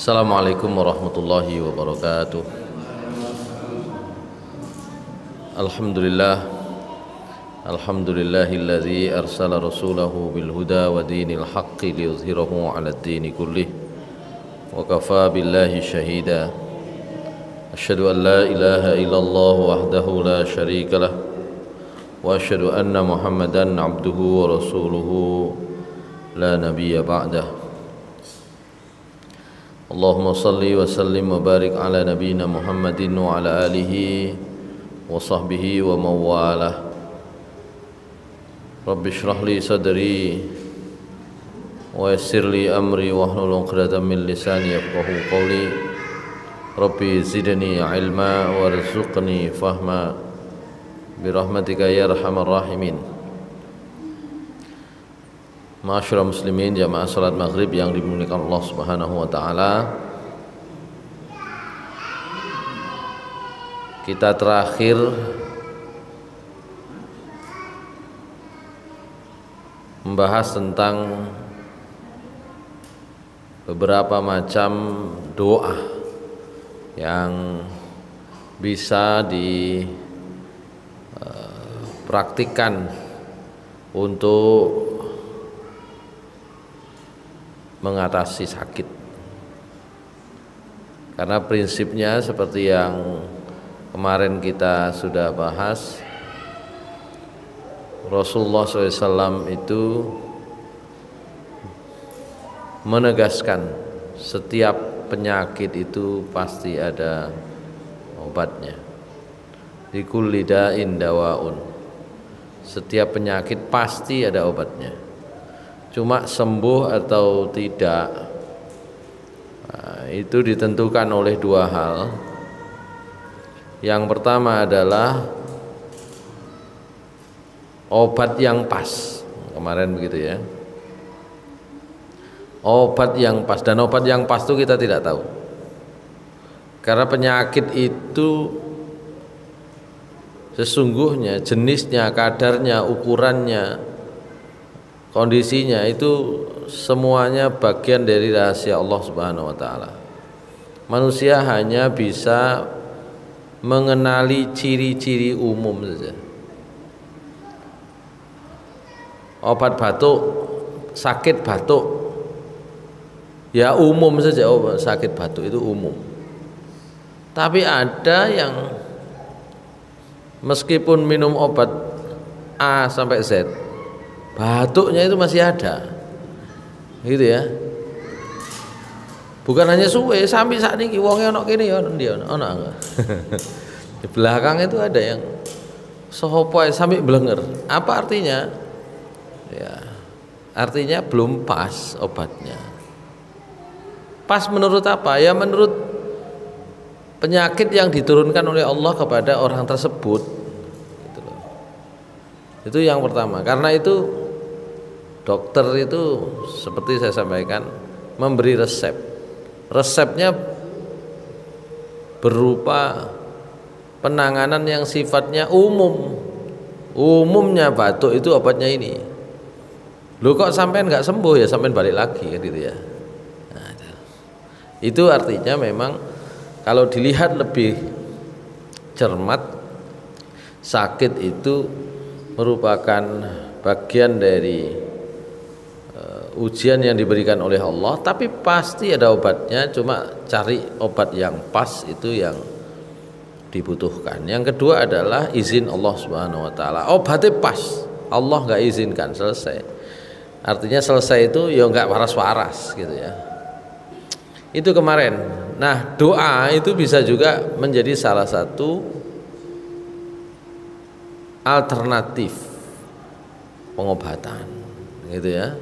Assalamualaikum warahmatullahi wabarakatuh. Alhamdulillah, alhamdulillahilladzi arsala rasulahu bil huda wa dinil haqqi liyuzhirahu 'alad dini kullih wa kafa billahi shahida. Asyhadu an la ilaha illallah wahdahu la syarika lah wa asyhadu anna Muhammadan 'abduhu wa rasuluhu la nabiyya ba'dah. Allahumma salli wa sallim wa barik ala nabiyyina Muhammadin wa ala alihi wa sahbihi wa mawalah. Rabbi shrah li sadri wa yassir li amri wa hlul 'uqdatam min lisani yafqahu qawli. Rabbi zidni ilma warzuqni fahma birahmatika ya arhamar rahimin. Ma'asyiral muslimin, jamaah salat maghrib yang dimuliakan Allah Subhanahu wa taala. Kita terakhir membahas tentang beberapa macam doa yang bisa dipraktikkan untuk mengatasi sakit. Karena prinsipnya seperti yang kemarin kita sudah bahas, Rasulullah SAW itu menegaskan setiap penyakit itu pasti ada obatnya. Likulli da'in dawaun. Setiap penyakit pasti ada obatnya. Cuma sembuh atau tidak, itu ditentukan oleh dua hal. Yang pertama adalah obat yang pas. Kemarin begitu ya. Obat yang pas, dan obat yang pas itu kita tidak tahu. Karena penyakit itu sesungguhnya jenisnya, kadarnya, ukurannya, kondisinya itu semuanya bagian dari rahasia Allah Subhanahu wa taala. Manusia hanya bisa mengenali ciri-ciri umum saja. Obat batuk, sakit batuk, ya umum saja. Obat sakit batuk itu umum. Tapi ada yang meskipun minum obat A sampai Z, batuknya itu masih ada, gitu ya. Bukan hanya suwe, sampai saat ini wongnya ono kene ya dia ono enggak. Di belakang itu ada yang sohopoy sampai blenger. Apa artinya? Ya, artinya belum pas obatnya. Pas menurut apa? Ya menurut penyakit yang diturunkan oleh Allah kepada orang tersebut. Gitu loh. Itu yang pertama. Karena itu dokter itu seperti saya sampaikan memberi resep. Resepnya berupa penanganan yang sifatnya umum. Umumnya batuk itu obatnya ini. Loh kok sampean nggak sembuh, ya sampean balik lagi kan gitu ya. Nah, itu artinya memang kalau dilihat lebih cermat, sakit itu merupakan bagian dari ujian yang diberikan oleh Allah, tapi pasti ada obatnya. Cuma cari obat yang pas itu yang dibutuhkan. Yang kedua adalah izin Allah Subhanahu wa taala. Obatnya pas, Allah nggak izinkan, selesai. Artinya selesai itu ya nggak waras-waras gitu ya. Itu kemarin. Nah, doa itu bisa juga menjadi salah satu alternatif pengobatan, gitu ya.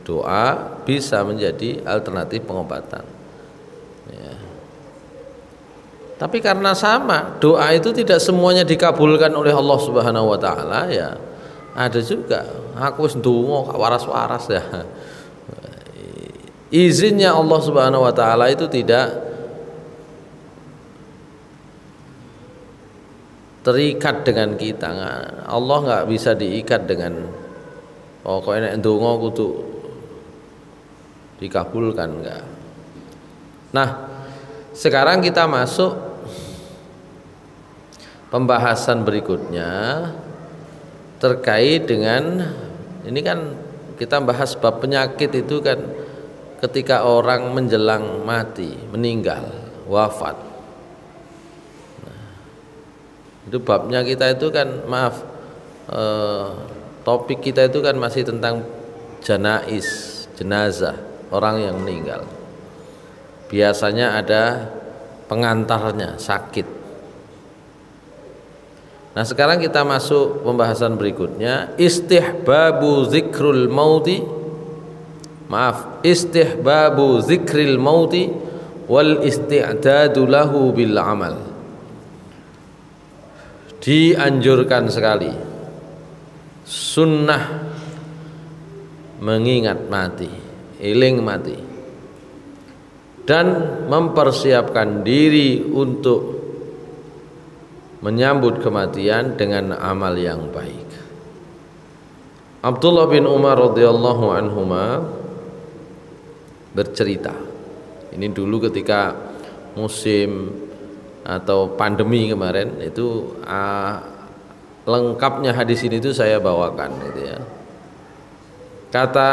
Doa bisa menjadi alternatif pengobatan ya. Tapi karena sama, doa itu tidak semuanya dikabulkan oleh Allah Subhanahu wa taala ya. Ada juga aku wis ndonga gak waras-waras ya. Izinnya Allah Subhanahu wa taala itu tidak terikat dengan kita. Allah nggak bisa diikat dengan pokoknya ndonga kudu dikabulkan, enggak. Nah, sekarang kita masuk pembahasan berikutnya terkait dengan ini kan kita bahas bab penyakit itu kan ketika orang menjelang mati, meninggal, wafat. Nah, itu babnya kita itu kan topik kita itu kan masih tentang janais, jenazah, orang yang meninggal. Biasanya ada pengantarnya, sakit. Nah, sekarang kita masuk pembahasan berikutnya, istihbabu zikrul mauti. Istihbabu zikril mauti wal isti'dadu lahu bil amal. Dianjurkan sekali sunnah mengingat mati, eling mati, dan mempersiapkan diri untuk menyambut kematian dengan amal yang baik. Abdullah bin Umar radhiyallahu anhuma bercerita, ini dulu ketika musim atau pandemi kemarin itu lengkapnya hadis ini itu saya bawakan gitu ya. Kata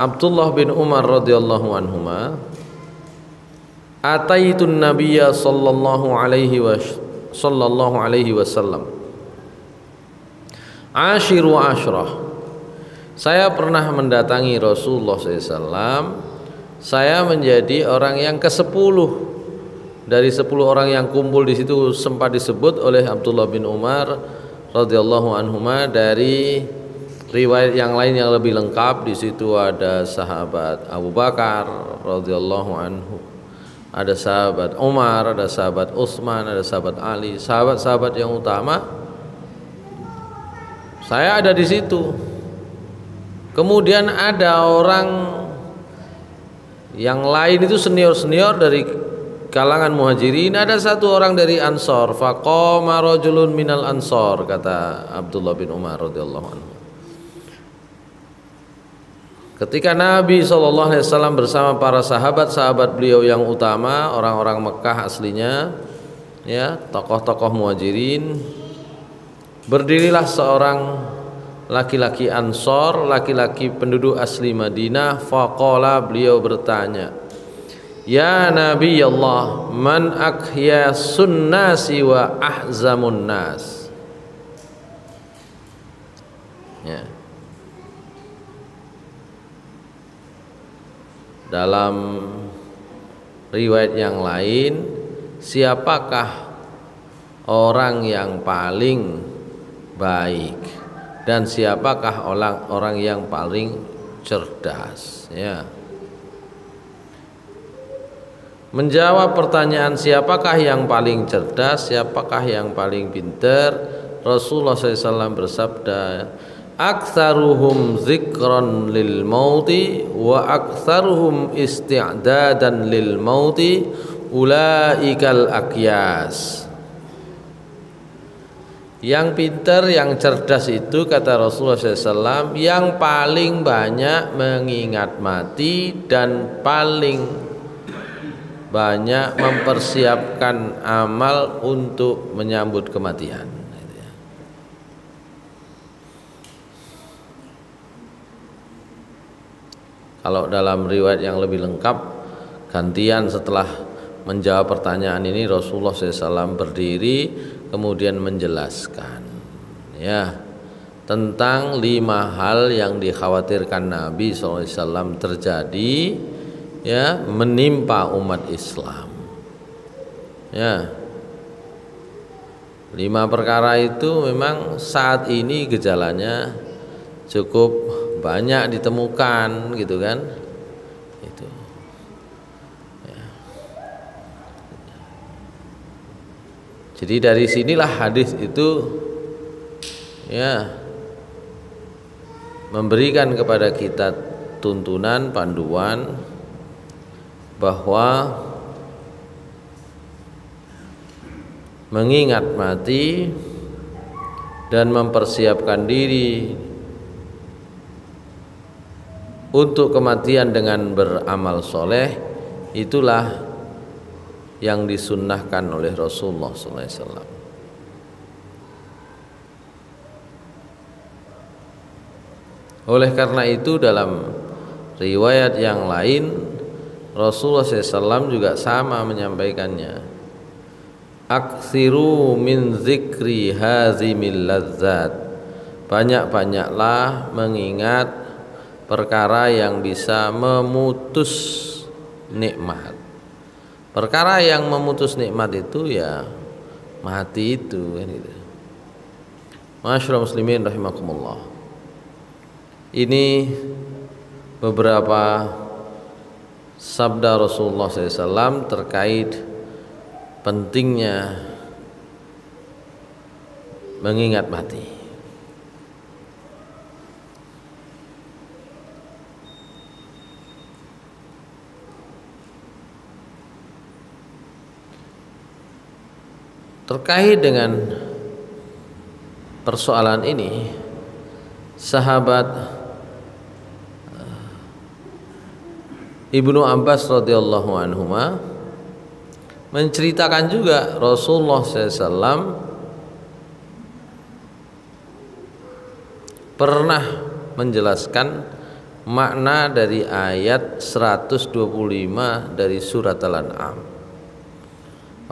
Abdullah bin Umar radhiyallahu anhuma, ataitun nabiyya sallallahu alaihi wasallam ashiru ashrah. Saya pernah mendatangi Rasulullah SAW. Saya menjadi orang yang ke-10 dari 10 orang yang kumpul di situ, sempat disebut oleh Abdullah bin Umar radhiyallahu anhuma. Dari riwayat yang lain yang lebih lengkap, di situ ada sahabat Abu Bakar radhiyallahu anhu, ada sahabat Umar, ada sahabat Utsman, ada sahabat Ali, sahabat-sahabat yang utama. Saya ada di situ. Kemudian ada orang yang lain itu senior-senior dari kalangan muhajirin, ada satu orang dari Ansor. Faqama rajulun minal Ansor, kata Abdullah bin Umar radhiyallahu anhu. Ketika Nabi SAW bersama para sahabat-sahabat beliau yang utama, orang-orang Mekah aslinya, ya, tokoh-tokoh muhajirin, berdirilah seorang laki-laki Ansor, laki-laki penduduk asli Madinah. Faqala, beliau bertanya, ya Nabi Allah, man akhya sunnasi wa ahzamun nas. Ya. Dalam riwayat yang lain, siapakah orang yang paling baik dan siapakah orang yang paling cerdas, ya. Menjawab pertanyaan siapakah yang paling cerdas, siapakah yang paling pintar, Rasulullah SAW bersabda, aktsaruhum zikran lil mauti wa aktsaruhum isti'dadan lil mauti ulaikal akyas. Yang pintar, yang cerdas itu, kata Rasulullah SAW, yang paling banyak mengingat mati dan paling banyak mempersiapkan amal untuk menyambut kematian. Kalau dalam riwayat yang lebih lengkap, gantian setelah menjawab pertanyaan ini Rasulullah SAW berdiri kemudian menjelaskan, ya, tentang 5 hal yang dikhawatirkan Nabi SAW terjadi, ya, menimpa umat Islam. Ya, 5 perkara itu memang saat ini gejalanya cukup banyak ditemukan, gitu kan? Itu. Ya. Jadi dari sinilah hadis itu, ya, memberikan kepada kita tuntunan, panduan bahwa mengingat mati dan mempersiapkan diri untuk kematian dengan beramal soleh, itulah yang disunnahkan oleh Rasulullah SAW. Oleh karena itu dalam riwayat yang lain Rasulullah SAW juga sama menyampaikannya. Aksiru min zikri hazimil lazzat. Banyak-banyaklah mengingat perkara yang bisa memutus nikmat. Perkara yang memutus nikmat itu ya mati itu kan gitu. Masyaallah muslimin rahimakumullah. Ini beberapa sabda Rasulullah SAW terkait pentingnya mengingat mati. Terkait dengan persoalan ini, sahabat Ibnu Abbas radhiyallahu anhuma menceritakan juga Rasulullah SAW pernah menjelaskan makna dari ayat 125 dari surat Al-An'am.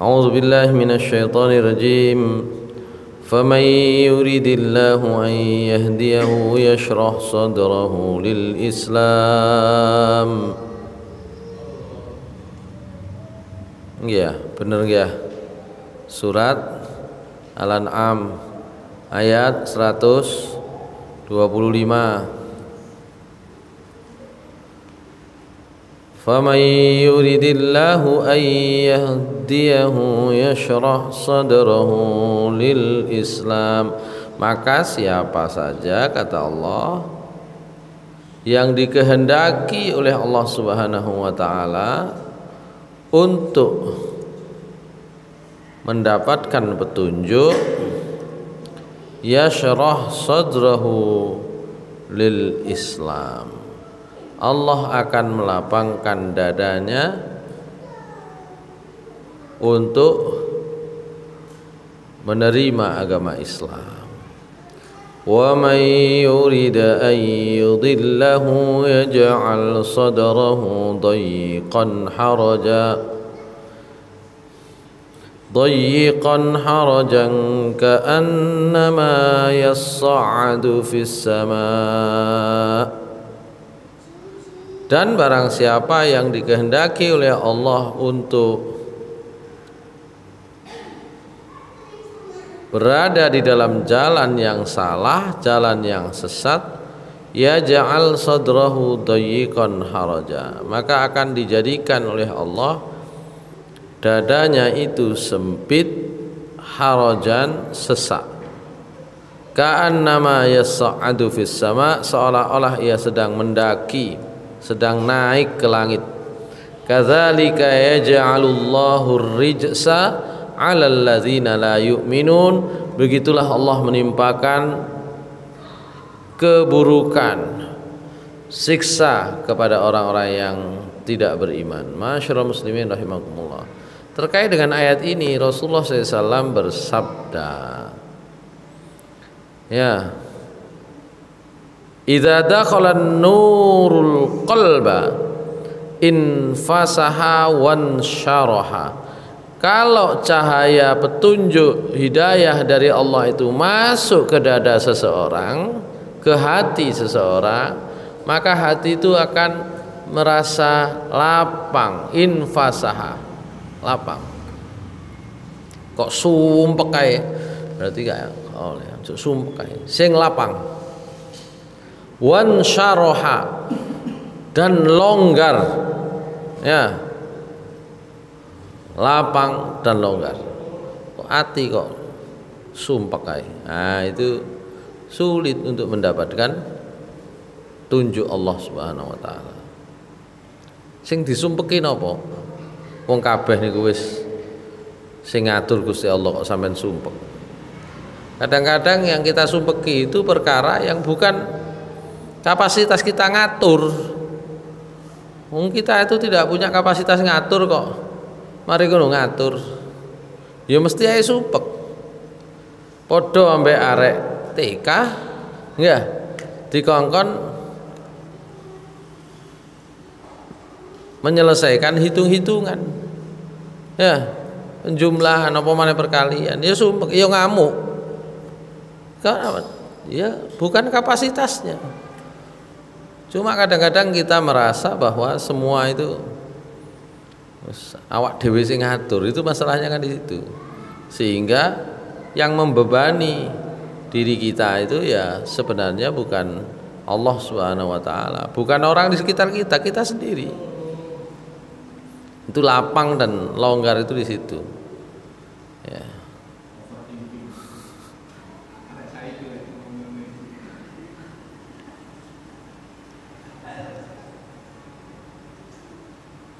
A'udzu billahi minasyaitonir rajim. Faman yuridillahu an yahdiyahu yashrah sadrahu lil Islam. Ya, benar ya. Surat Al-An'am ayat 125. Faman yuridillahu an yahdiyahu yashrah sadrahu lil Islam. Maka siapa saja, kata Allah, yang dikehendaki oleh Allah Subhanahu wa taala untuk mendapatkan petunjuk, yashrah sadrahu lil Islam, Allah akan melapangkan dadanya untuk menerima agama Islam. Wa may yurid an yudillahu yaj'al sadrahu dayyqan harajan ka'annama yas'adu fis sama'. Dan barang siapa yang dikehendaki oleh Allah untuk berada di dalam jalan yang salah, jalan yang sesat, ya ja'al sadrahu dayyqan haraja, maka akan dijadikan oleh Allah dadanya itu sempit, harajan, sesak. Ka'annama yas'adu fis sama', seolah-olah ia sedang mendaki, sedang naik ke langit. Kadzalika yaj'alullahu rijsa 'alal ladzina la yu'minun. Begitulah Allah menimpakan keburukan, siksa kepada orang-orang yang tidak beriman. Masyaallah muslimin rahimakumullah. Terkait dengan ayat ini Rasulullah SAW bersabda, ya, idza dakhala nurul qalba infasaha wan syaraha. Kalau cahaya petunjuk hidayah dari Allah itu masuk ke dada seseorang, ke hati seseorang, maka hati itu akan merasa lapang. Infasaha, lapang. Kok sumpek kae? Berarti kayak oleh sumpek kae. Sing lapang. Wan syaraha, dan longgar. Ya. Lapang dan longgar. Kok hati kok sumpek kae. Nah, itu sulit untuk mendapatkan tunjuk Allah Subhanahu wa taala. Sing disumpeki napa? Wong kabeh niku wis sing ngatur Gusti Allah kok sampean sumpek. Kadang-kadang yang kita sumpeki itu perkara yang bukan kapasitas kita ngatur. Wong kita itu tidak punya kapasitas ngatur kok. mari kono ngatur. Ya mesti ae supek. Padha ambek arek TK nggih dikongkon menyelesaikan hitung-hitungan. Ya, penjumlahan apa maneh perkalian. Ya sumpek, ya ngamuk. Kan ya bukan kapasitasnya. Cuma kadang-kadang kita merasa bahwa semua itu awak dhewe sing ngatur, itu masalahnya kan di situ. Sehingga yang membebani diri kita itu ya sebenarnya bukan Allah Subhanahu wa taala, bukan orang di sekitar kita, kita sendiri. Itu lapang dan longgar itu di situ. Ya.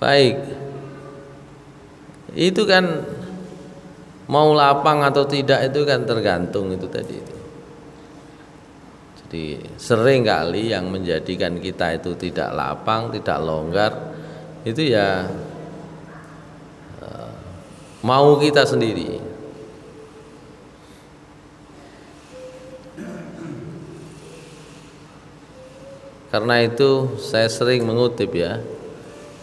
Baik. Itu kan mau lapang atau tidak itu kan tergantung itu tadi itu. Jadi sering kali yang menjadikan kita itu tidak lapang, tidak longgar itu ya mau kita sendiri. Karena itu saya sering mengutip ya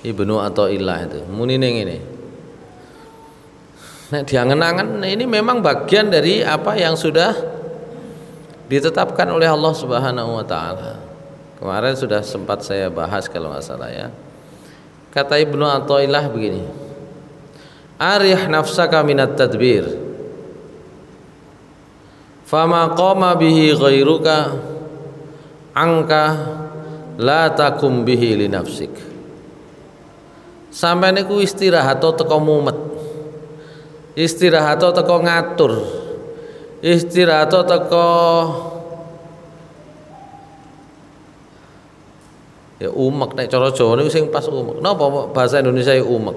Ibnu Athaillah itu muni ning ngene. Nek diangen-angen ini memang bagian dari apa yang sudah ditetapkan oleh Allah Subhanahu wa taala. Kemarin sudah sempat saya bahas kalau nggak salah ya. Kata Ibnu Athaillah begini. Arih nafsaka minat tadbir. Fama qama bihi ghairuka angka la takum bihi li nafsik. Sampai niku istirahat teko mumet, istirahat teko ngatur, istirahat teko ya umek. Nek cara Jawa niku sing pas umek. Napa bahasa Indonesia umek?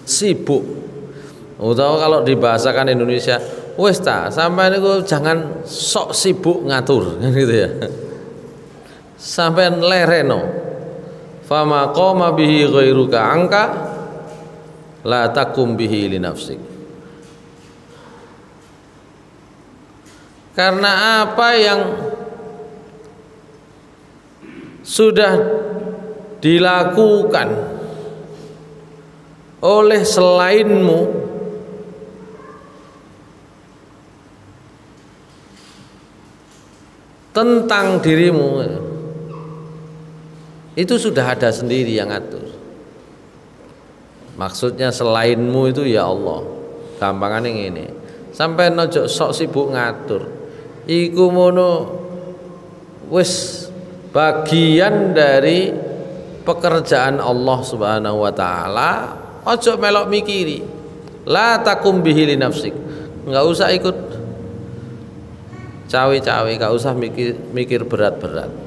Sibuk. Utawa kalau dibahasakan Indonesia, wis ta, sampai niku jangan sok sibuk ngatur gitu ya. Sampai lereno. Fama qama bihi ghairuka angka la takum bihi li nafsik. Karena apa yang sudah dilakukan oleh selainmu tentang dirimu itu sudah ada sendiri yang ngatur. Maksudnya selainmu itu ya Allah. Gampangannya ngene. Sampai nojo sok sibuk ngatur. Iku mono wis bagian dari pekerjaan Allah Subhanahu wa taala. Ojo melok mikiri. La takum bihi li nafsik. Enggak usah ikut cawe-cawe, enggak usah mikir berat-berat.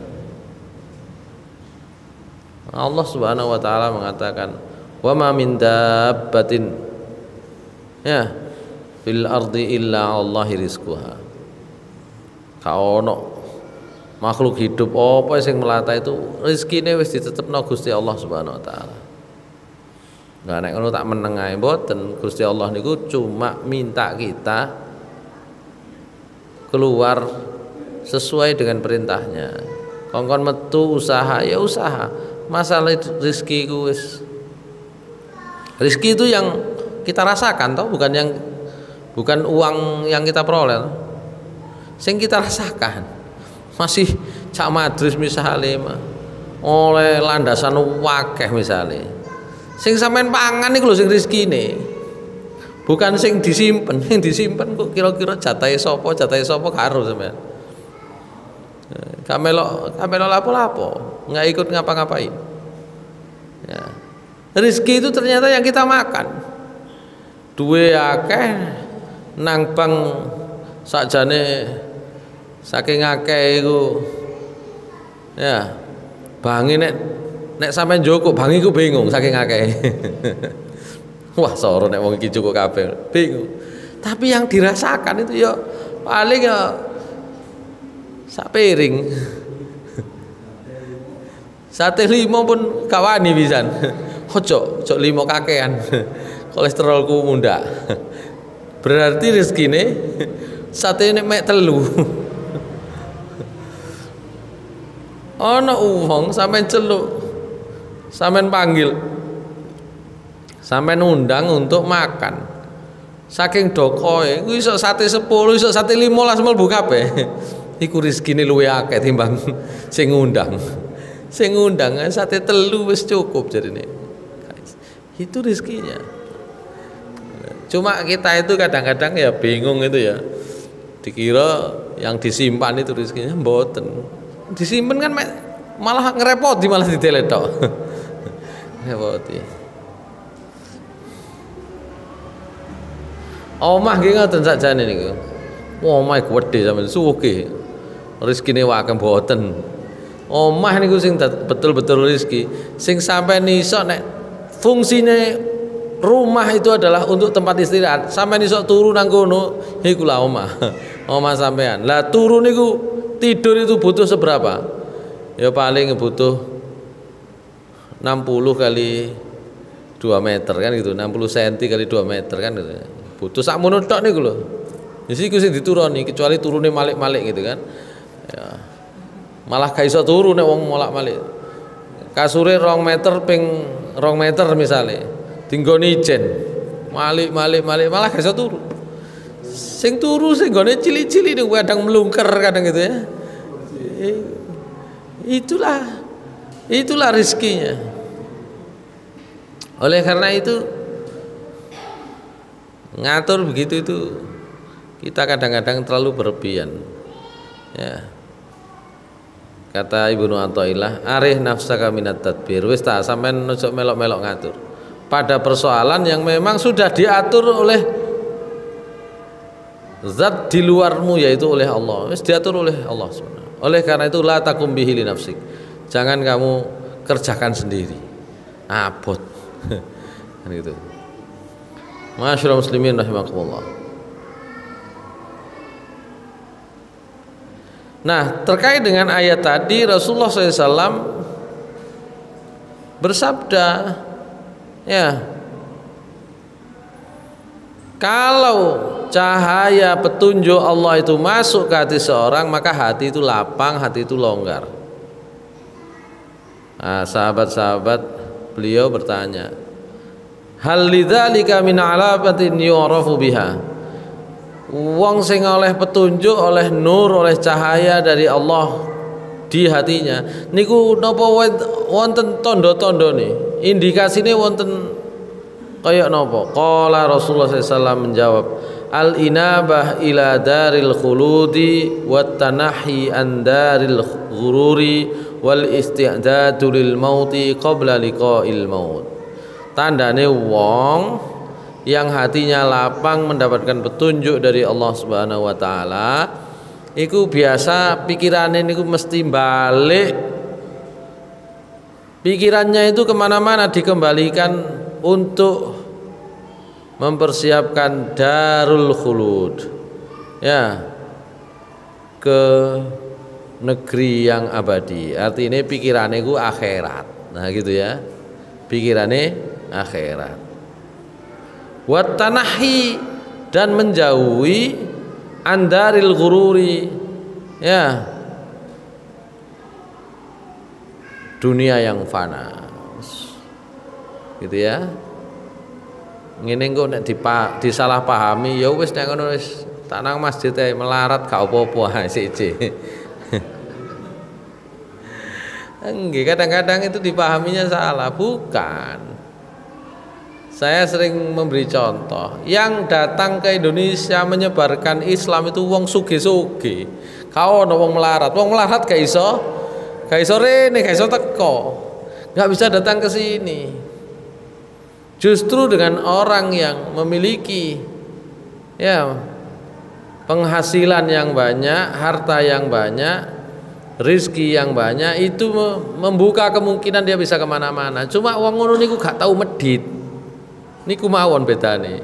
Allah Subhanahu wa taala mengatakan wa ma min dabbatin ya fil ardi illa Allahi rizquha. Ka ono makhluk hidup apa sing melata itu rezekine wis ditetepno Gusti Allah Subhanahu wa taala. Nah nek ngono tak meneng ae mboten. Gusti Allah niku cuma minta kita keluar sesuai dengan perintahnya. Kongkon metu usaha ya usaha. Masalah rezeki itu rezeki itu yang kita rasakan toh, bukan uang yang kita peroleh. Sing kita rasakan masih cak madris misalnya oleh landasan wakeh misalnya. Sing sampean pangan iku lho sing rezekine. Bukan sing disimpen, sing disimpen kok kira-kira jatahe sapa karo sampean. Kamelo lapo-lapo, nggak ikut ngapa-ngapain. Ya. Rizki itu ternyata yang kita makan. Duwe akeh nang bang sakjane saking akeh iku. Ya. Bangi nek sampean njoko bangi ku bingung saking akeh. Wah, soro nek wong iki cukup kabeh, bingung. Tapi yang dirasakan itu ya paling ya sak piring. Sate limo pun kawani pisan. ojo limo kakean. Kolesterolku mundak. Berarti rezekine satene mek telu. Ana wong sampean celuk, sampean panggil, sampean undang untuk makan. Saking dokoe, kuwi iso sate 10, iso sate 15 mlebu kabeh. Iku rezekine luwih akeh timbang sing ngundang. Sing ngundang sate telu wis cukup jarine. Itu rezekinya. Cuma kita itu kadang-kadang ya bingung itu ya. Dikira yang disimpan itu rezekinya mboten. Disimpen kan malah ngerepoti, malah diteletok. Ngerepoti. Omah nggih ngoten sakjane niku. Omah gedhe sampeyan sugih. Rezekine wae mboten. Omah niku sing betul-betul rezeki. Sing sampeyan iso nek fungsine rumah itu adalah untuk tempat istirahat. Sampeyan iso turu nang kono, iku lah omah. Omah sampeyan. Lah turu niku tidur itu butuh seberapa? Ya paling butuh 60 kali 2 meter kan gitu, 60 cm kali 2 meter kan gitu. Butuh sak mono tok niku lho. Wis iku sing dituruni, kecuali turune malik-malik gitu kan. Ya. Malah gak iso turu nek wong molak-malik. Kasure 2 meter ping 2 meter misale. Dinggoni ijen. Malik malah gak iso turu. Sing turu sing gone cilik-cilik niku kadang melungker kadang gitu ya. Itulah rezekinya. Oleh karena itu ngatur begitu itu kita kadang-kadang terlalu berlebihan. Ya. Kata Ibnu Athaillah, arih nafsaka minat tadbir. Wis ta sampean ojo melok-melok ngatur. Pada persoalan yang memang sudah diatur oleh zat di luarmu, yaitu oleh Allah. Wis diatur oleh Allah SWT. Oleh karena itu la takum bihi li nafsik. Jangan kamu kerjakan sendiri. Abot. Kan gitu. Masyaallah muslimin rahimakumullah. Nah, terkait dengan ayat tadi Rasulullah SAW bersabda, ya, kalau cahaya petunjuk Allah itu masuk ke hati seorang, maka hati itu lapang, hati itu longgar. Nah, sahabat-sahabat beliau bertanya, hal lidzalika min alabatin yu'rafu biha. Wong sing oleh petunjuk, oleh nur, oleh cahaya dari Allah di hatinya niku napa wonten tanda-tandane, indikasine wonten kaya napa? Qala Rasulullah SAW menjawab, al inabah ila daril khuludi wat tanahi an daril ghururi wal isti'dadu lil mauti qabla liqa'il maut. Tandane wong yang hatinya lapang mendapatkan petunjuk dari Allah Subhanahu wa taala, iku biasa pikirane niku mesti balik. Pikirannya itu kemana-mana dikembalikan untuk mempersiapkan darul khulud, ya, ke negeri yang abadi. Artinya pikirannya ku akhirat. Nah gitu ya, pikirannya akhirat. Wat tanahi, dan menjauhi andaril ghururi, ya, dunia yang fana. Gitu ya. Ngene engko nek disalahpahami ya wis nek ngono wis tak nang masjid ae melarat gak apa-apa siji. Enggak, kadang-kadang itu dipahaminya salah, bukan. Saya sering memberi contoh, yang datang ke Indonesia menyebarkan Islam itu wong sugih-sugih. Kau ono wong melarat gak iso rene, gak iso teko. Gak bisa datang ke sini. Justru dengan orang yang memiliki, ya, penghasilan yang banyak, harta yang banyak, rizki yang banyak, itu membuka kemungkinan dia bisa kemana-mana. Cuma wong ngono niku gak tahu medit. Niku mawon bedane.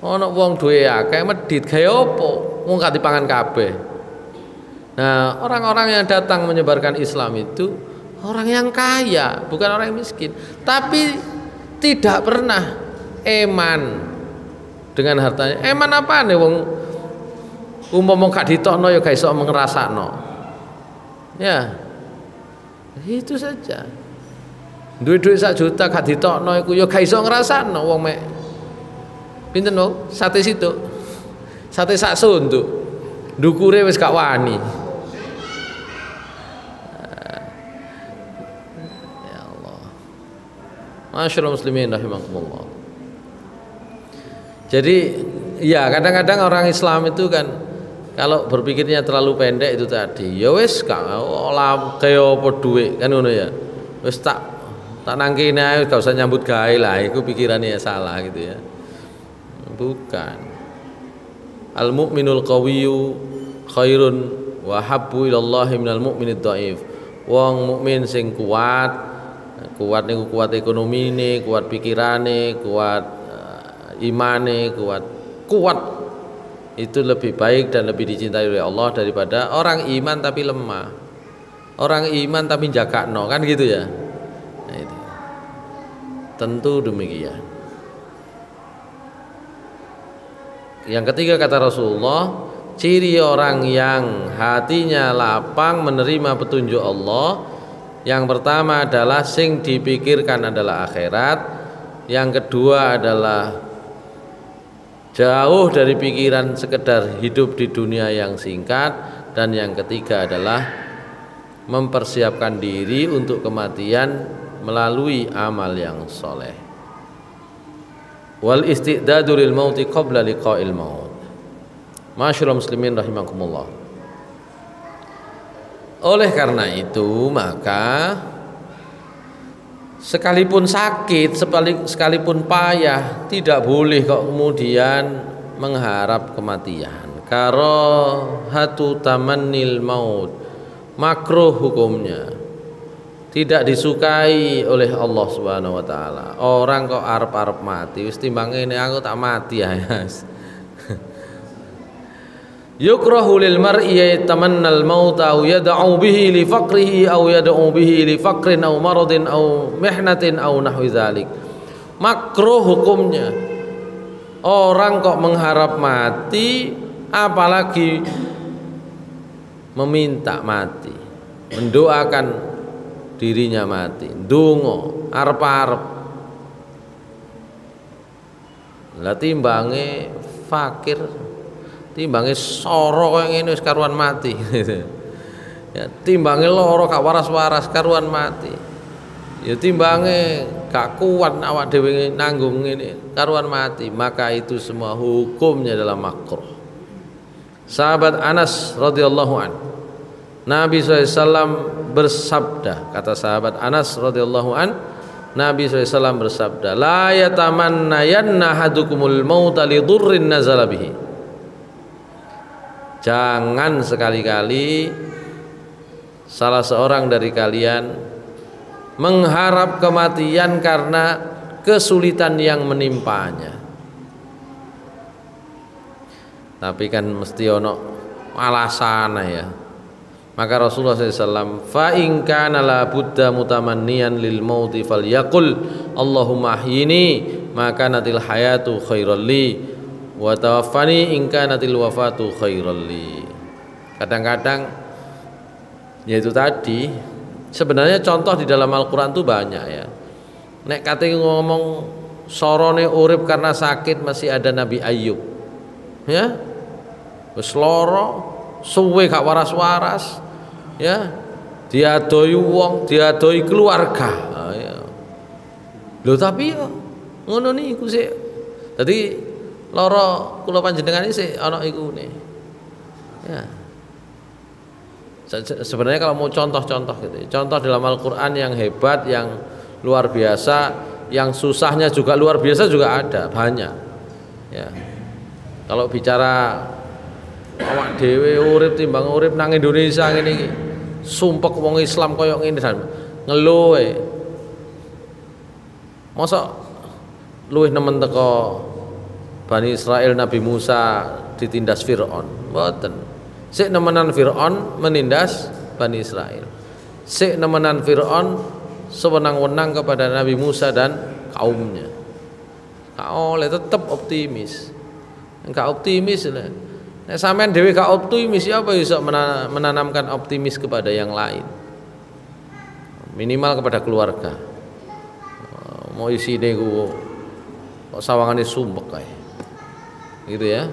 Ana wong duwe akeh medit gawe apa? Wong gak dipangan kabeh. Nah, orang-orang yang datang menyebarkan Islam itu orang yang kaya, bukan orang yang miskin, tapi tidak pernah eman dengan hartanya. Eman apa nih wong umpama gak ditokno ya gak iso ngrasakno. Ya. Itu saja. Duit-duit 1 juta gak ditokno iku ya gak iso ngrasakno wong mek pinten wong sate situ. Sate sak sunduk. Ndukure wis gak wani. Ya Allah. Masyaallah muslimin rahimakumullah. Jadi ya kadang-kadang orang Islam itu kan kalau berpikirnya terlalu pendek itu tadi, ya wis gak olah kaya apa dhuwit kan ngono ya. Wis tak nangkine ae gak usah nyambut gawe lah, iku pikirannya ya salah gitu ya. Bukan. Al mukminul qawiyyu khairun wa habbu ilallahi minal mukminid dhaif. Wong mukmin sing kuat niku kuat ekonomine, kuat pikirane, kuat imane, kuat itu lebih baik dan lebih dicintai oleh Allah daripada orang iman tapi lemah, orang iman tapi jagakno kan gitu ya. Nah, itu tentu demikian. Yang ketiga kata Rasulullah, ciri orang yang hatinya lapang menerima petunjuk Allah, yang pertama adalah sing dipikirkan adalah akhirat, yang kedua adalah jauh dari pikiran sekedar hidup di dunia yang singkat, dan yang ketiga adalah mempersiapkan diri untuk kematian melalui amal yang soleh. Wal istidadu lil mauti qabla liqa'il maut. Masyaallah muslimin rahimakumullah. Oleh karena itu maka sekalipun sakit, sekalipun payah, tidak boleh kok kemudian mengharap kematian. Karahatu tamannil maut, makruh hukumnya, tidak disukai oleh Allah Subhanahu wa taala. Orang kok arep-arep mati, wis timbange ini aku tak mati ya. Yukrahu lil mar'i yatamannal mauta aw yad'u bihi li faqrihi aw yad'u bihi li faqrin aw maradin aw mihnatin aw nahwi dzalik. Makruh hukumnya orang kok mengharap mati, apalagi meminta mati, mendoakan dirinya mati, ndonga arep-arep. Lah timbange fakir, timbange soro kaya ngene wis karuan mati. Ya timbange lara gak waras-waras karuan mati. Ya timbange gak kuat awak dhewe nanggung ngene karuan mati, maka itu semua hukumnya adalah makruh. Sahabat Anas radhiyallahu an, Nabi SAW bersabda, kata sahabat Anas radhiyallahu an, Nabi SAW bersabda, la yatamannayanna hadukumul mauta li dhurrin nazala bihi. Jangan sekali-kali salah seorang dari kalian mengharap kematian karena kesulitan yang menimpanya. Tapi kan mesti ono alasan ya. Maka Rasulullah SAW, fa in kana la budda mutamanniyan lil mauti falyaqul Allahumma ahyini maka natil hayatu khairal li wa tawaffani in kanatil wafatu khairal li. Kadang-kadang yaitu tadi, sebenarnya contoh di dalam Al-Qur'an itu banyak ya. Nek kate ngomong sorone urip karena sakit, masih ada Nabi Ayub. Ya. Wis lara, suwe gak waras-waras. Ya. Diadoi wong, diadoi keluarga. Ya. Lho tapi yo ngono niku sik. Dadi lara kula panjenengan iki sik ana ikune. Ya. Sebenarnya kalau mau contoh-contoh gitu, contoh dalam Al-Qur'an yang hebat, yang luar biasa, yang susahnya juga luar biasa juga ada, banyak. Ya. Kalau bicara awak dhewe urip timbang urip nang Indonesia ngene iki, sumpek wong Islam koyo ngene dan ngeluh e. Mosok luwih nemen teko Bani Israel Nabi Musa ditindas Fir'aun, mboten. Sik nemenan Fir'aun menindas Bani Israel. Sik nemenan Fir'aun sewenang-wenang kepada Nabi Musa dan kaumnya. Gak oleh, tetap optimis. Enggak optimis lah. Nek sampean dhewe gak optimis ya apa iso menanamkan optimis kepada yang lain. Minimal kepada keluarga. Mau isine ku kok sawangane sumpek kae. Gitu ya.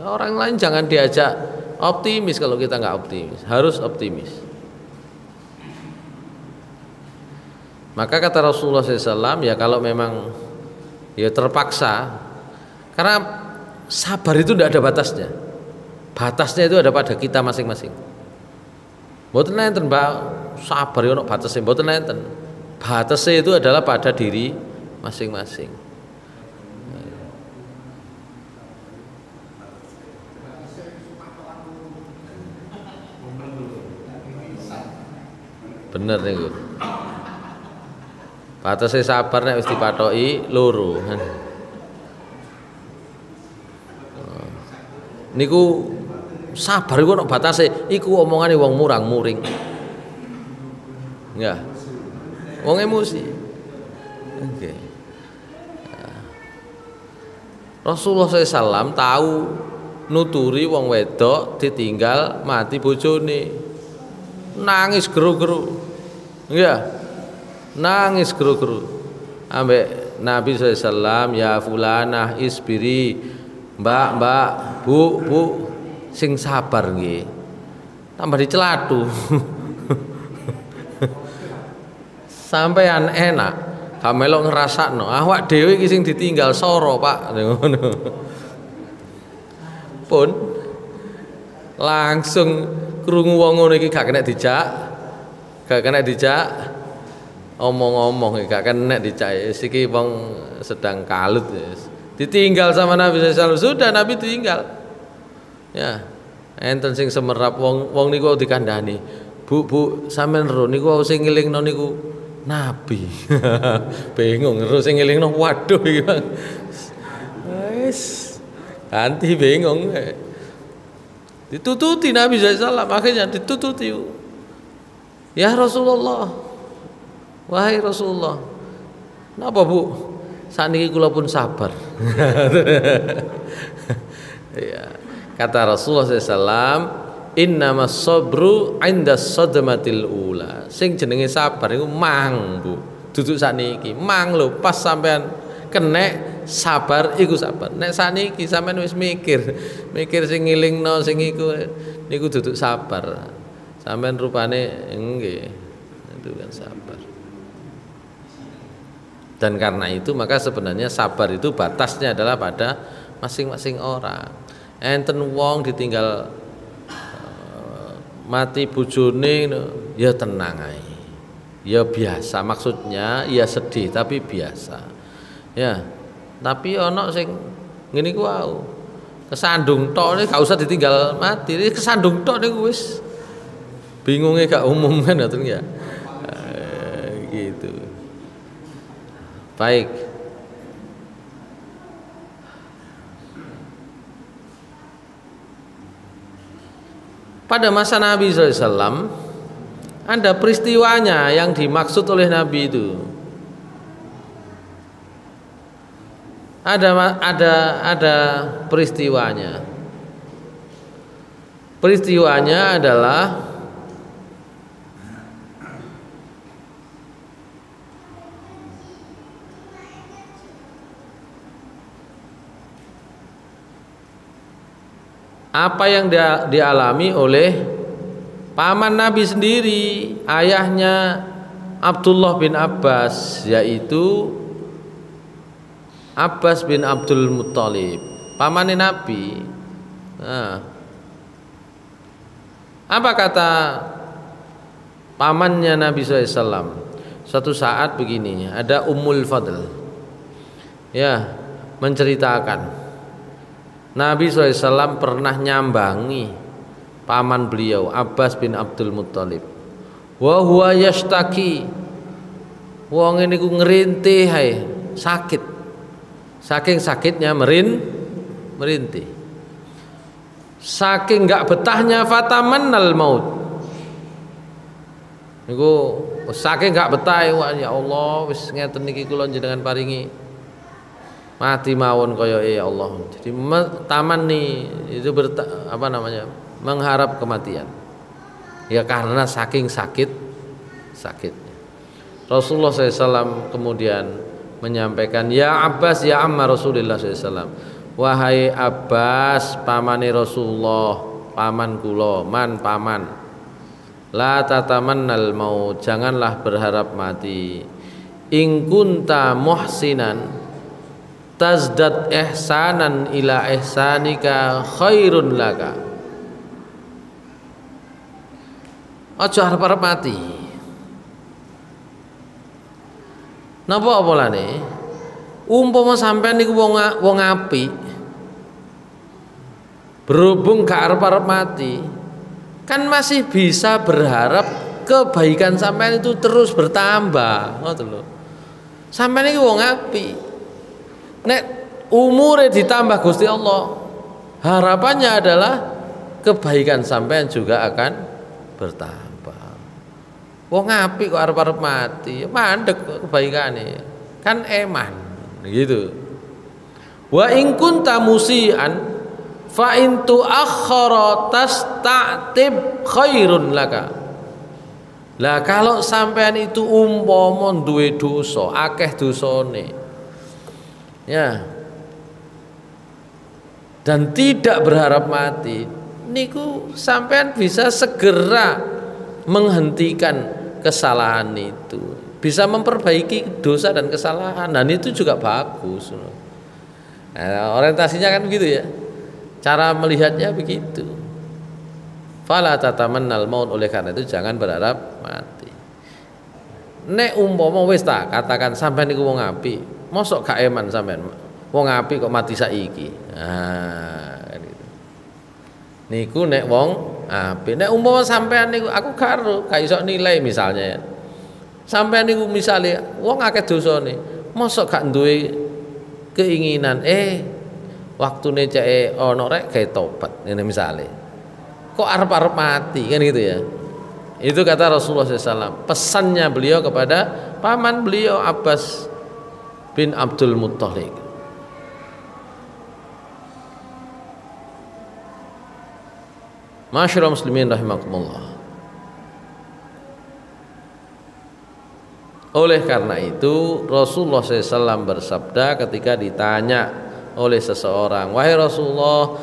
Orang lain jangan diajak optimis kalau kita nggak optimis, harus optimis. Maka kata Rasulullah SAW, ya kalau memang ya terpaksa, karena sabar itu tidak ada batasnya. Batasnya itu ada pada kita masing-masing. Mboten nenten Mbak, sabar yo ono batasnya, mboten nenten. Batasnya itu adalah pada diri masing-masing. Bener niku. Batasnya sabar nek wis dipathoki loro. Niku sabar iku ono batase, iku omongane wong murang-muring. Ya. Wong emosi. Oke. Rasulullah SAW tahu nuturi wong wedok ditinggal mati bojone. Nangis geru-geru. Ya. Nangis geru-geru. Ambek Nabi SAW, ya fulanah isbiri, mbak, bu, sing sabar nggih. Tambah dicelatu. Sampean enak, gak melok ngrasakno. Awak dhewe iki sing ditinggal soro, Pak. Ngono. Pun langsung krungu wong ngono iki gak kena dijak. Gak kena dijak. Omong-omong gak kena dijak. Iki wong sedang kalut. Ditinggal sama Nabi sallallahu alaihi wasallam. Sudah Nabi tinggal. Ya. Enten sing semerap wong niku dikandhani. Bu, sampean ro niku sing ngelingno niku Nabi. Bingung terus sing ngelingno waduh iki Bang. Wis ganti bingung. Ditututi Nabi SAW, akhirnya ditututi. Ya Rasulullah, wahai Rasulullah, napa Bu? Sakniki kula pun sabar. Ya. Kata Rasulullah SAW, innamas sabru 'inda sadmatil ula. Sing jenenge sabar iku mang, Bu. Duduk sakniki, mang lho pas sampean kenek sabar iku sabar. Nek sakniki sampean wis mikir sing ngilingno sing iku niku duduk sabar. Sampean rupane nggih. Itu kan sabar. Dan karena itu maka sebenarnya sabar itu batasnya adalah pada masing-masing orang. Enten wong ditinggal mati bojone ya tenang ae. Ya biasa, maksudnya ya sedih tapi biasa. Ya. Tapi ono sing ngene ku wau. Kesandung tok gak usah ditinggal mati. Kesandung tok niku wis bingunge gak umum kan ngoten ya. Gitu. Baik. Pada masa Nabi SAW ada peristiwanya yang dimaksud oleh Nabi itu. Ada peristiwanya. Peristiwanya adalah apa yang dialami oleh paman Nabi sendiri, ayahnya Abdullah bin Abbas, yaitu Abbas bin Abdul Muttalib, pamannya Nabi. Nah, apa kata pamannya Nabi SAW? Suatu saat begini, ada Ummul Fadl, ya, menceritakan Nabi SAW pernah nyambangi paman beliau Abbas bin Abdul Muttalib. Wa huwa yashtaki, wong niku ngerintih hae, sakit. Saking sakitnya merintih. Saking enggak betahnya fatamannal maut. Niku saking gak betah ya Allah wis ngeten niki kula njenengan paringi mati mawon kaya ya Allah. Jadi taman nih itu mengharap kematian. Ya karena saking sakitnya. Rasulullah SAW kemudian menyampaikan, ya Abbas ya amma Rasulullah SAW, wahai Abbas pamane Rasulullah, paman kula, paman, la tatamannal maut, janganlah berharap mati. In kunta muhsinan tazdad ihsanan ila ihsanika khairun laka. Aja harap-harap mati. Napa apalane? Umpama sampean niku wong apik, berhubung gak arep-arep mati, kan masih bisa berharap kebaikan sampean itu terus bertambah, ngoten lho. Sampean iki wong apik. Nek umure ditambah Gusti Allah, harapannya adalah kebaikan sampean juga akan bertambah. Wong apik kok arep-arep mati, mandek kebaikane. Kan eman, gitu. Wa in kunta musian fa in tuakhkhara tastatib khairun laka. Lah kalau sampean itu umpama duwe dosa, akeh dosane. Ya. Dan tidak berharap mati, niku sampean bisa segera menghentikan kesalahan itu, bisa memperbaiki dosa dan kesalahan, dan itu juga bagus. Nah, orientasinya kan begitu ya, cara melihatnya begitu. Fala tatamannal maut, oleh karena itu jangan berharap mati. Nek umpama wis tak katakan sampean niku wong apik, mosok gak eman sampean wong apik kok mati saiki. Nah, gitu. Niku nek wong apik. Nek umpama sampean niku aku gak iso nilai misalnya ya. Sampean niku misale wong akeh dosane, mosok gak duwe keinginan waktune cek ana rek gawe tobat ngene misale. Kok arep-arep mati kan gitu ya. Itu kata Rasulullah SAW, pesannya beliau kepada paman beliau Abbas bin Abdul Muttalib. Masyaallah muslimin rahimakumullah. Oleh karena itu Rasulullah SAW bersabda ketika ditanya oleh seseorang, wahai Rasulullah,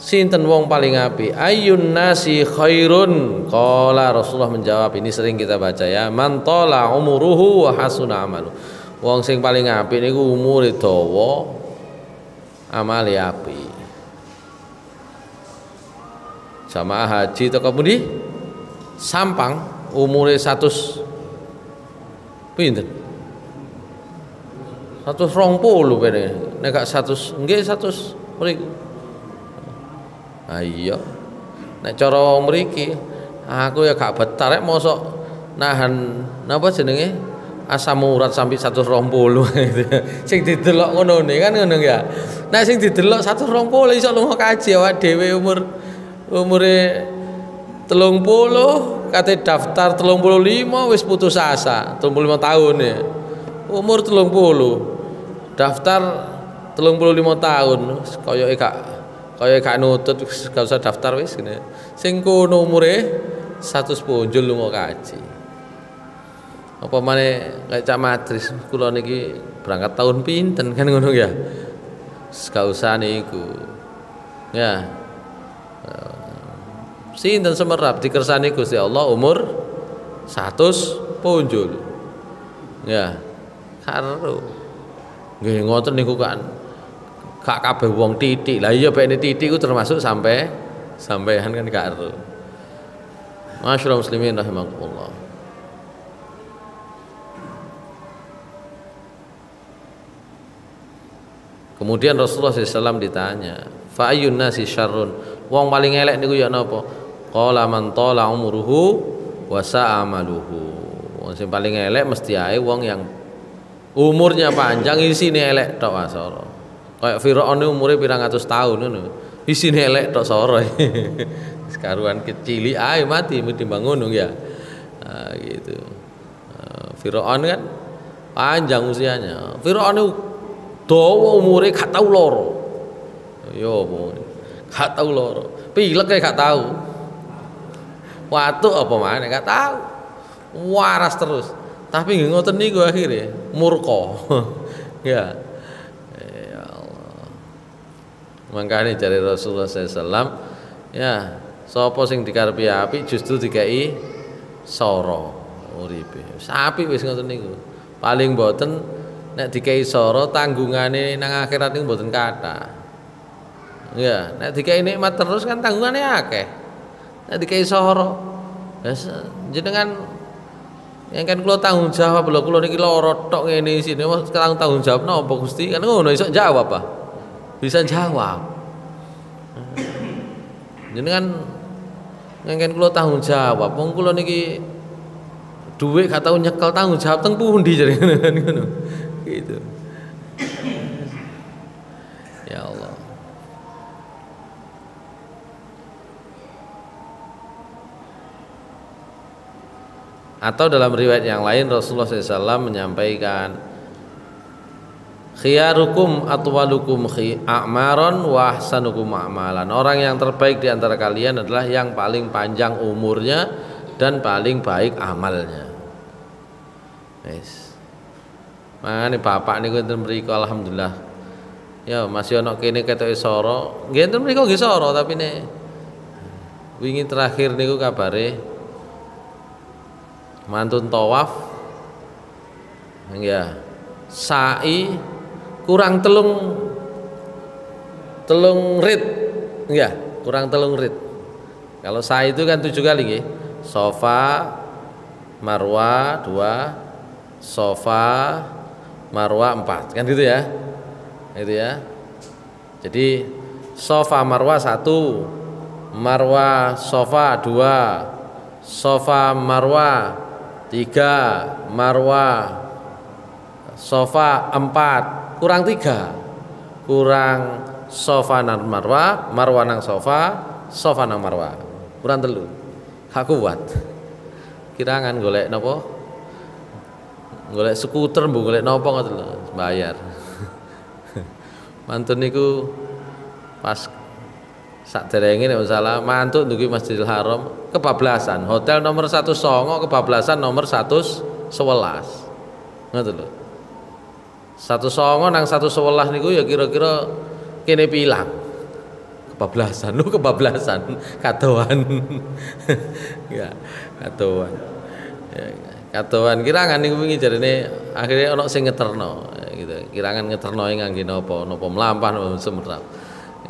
sinten wong paling apik? Ayyun nasi khairun? Qala, Rasulullah menjawab, ini sering kita baca ya, man tala umuruhu wa hasuna amalu. Wong sing paling apik niku umure dawa, amale apik. Jamaah haji teko pundi? Sampang, umure 100 pinten? 120 pene. Nek gak 100, nggih 100 mriku. Iya. Nek cara mriki aku ya gak betah rek mosok nahan napa jenenge? Asam urat sampai 120 sing didelok ngono ne kan ngono ya. Nek sing didelok 120 iso lunga kaji awak dhewe umure 30 kate daftar 35 wis putus asa 35 tahun ya. Umur 30 daftar 35 tahun kaya gak nutut gak usah daftar wis ngene. Sing kono umure 100 punjul lunga kaji. Apa maneh kayak Cak Madris kula niki berangkat tahun pinten kan ngono ya. Gak usah niku. Ya. Sinten semerap dikersani Gusti Allah umur 100 punjul. Ya. Karo. Nggih ngoten niku kan. Gak kabeh wong titik. Lah iya pene titik ku termasuk sampean kan karo. Masyaallah muslimin rahimakumullah. Kemudian Rasulullah SAW ditanya, fa ayyun nasi syarrun? Wong paling elek niku ya napa? Qala man tala umruhu wa sa'a amaluhu. Wong sing paling elek mesti ae wong yang umurnya panjang isine elek tok asara. Kayak Firaun umure pirang atus tahun ngono. Isine elek tok soro. Sekaruan kecili ae mati timbang ngono ya. Nah, gitu. Firaun kan panjang usianya. Firaun itu dawa umure gak tau loro. Yo apa? Gak tau loro. Pilek kayak gak tau. Watuk apa maneh gak tau. Waras terus. Tapi nggih ngoten niku akhire murka. Ya. Ya Allah. Makanya dari Rasulullah SAW, ya, sapa sing dikarepi apik justru dikai sara uripe. Apik wis ngoten niku. Paling mboten nek dikai sara tanggungane nang akhirat niku mboten kathah. Ya, nek dikai nikmat terus kan tanggungane akeh. Nek dikai sara, jenengan yang kan kula tanggung jawab lho, kula niki lara tok ngene isine, sekarang tanggung jawab napa Gusti? Kan ngono iso jawab apa? Bisa jawab. Jenengan yang kan kula tanggung jawab, wong kula niki dhuwit gak tau nyekel, tanggung jawab teng pundi jare ngono. Gitu. Ya Allah. Atau dalam riwayat yang lain Rasulullah SAW menyampaikan, khiyarukum atwalukum a'maron wa ahsanukum a'malan. Orang yang terbaik di antara kalian adalah yang paling panjang umurnya dan paling baik amalnya. Yes. Mangane bapak niku enten mriku alhamdulillah. Ya masih ana kene ketoke sara. Nggih enten mriku nggih sara tapi nek wingi terakhir niku kabare mantun tawaf ya sa'i kurang telung rit ya kurang telung rit. Kalau sa'i itu kan 7 kali nggih. Safa Marwa 2, Safa Marwa 4 kan gitu ya. Itu ya. Jadi Safa Marwa 1, Marwa Safa 2, Safa Marwa 3, Marwa Safa 4, kurang 3, kurang Safa nang Marwa, Marwa nang Safa, Safa nang Marwa, kurang 3, gak kuat. Kirangan golek napa? Golek skuter mbok golek napa ngoten lho, bayar. Mantun niku pas sakderenge nek salah mantuk ndugi Masjidil Haram kebablasan. Hotel nomor 109 kebablasan nomor 111. Ngoten lho. 109 nang 111 niku ya kira-kira kene pilang. Kebablasan, lho kebablasan, kadoan. Ya, kadoan. Ya, kadoan kirangan niku wingi jarene akhirnya ana sing ngeterno gitu. Kirangan ngeterno ngangge napa? Napa mlampah napa semerap.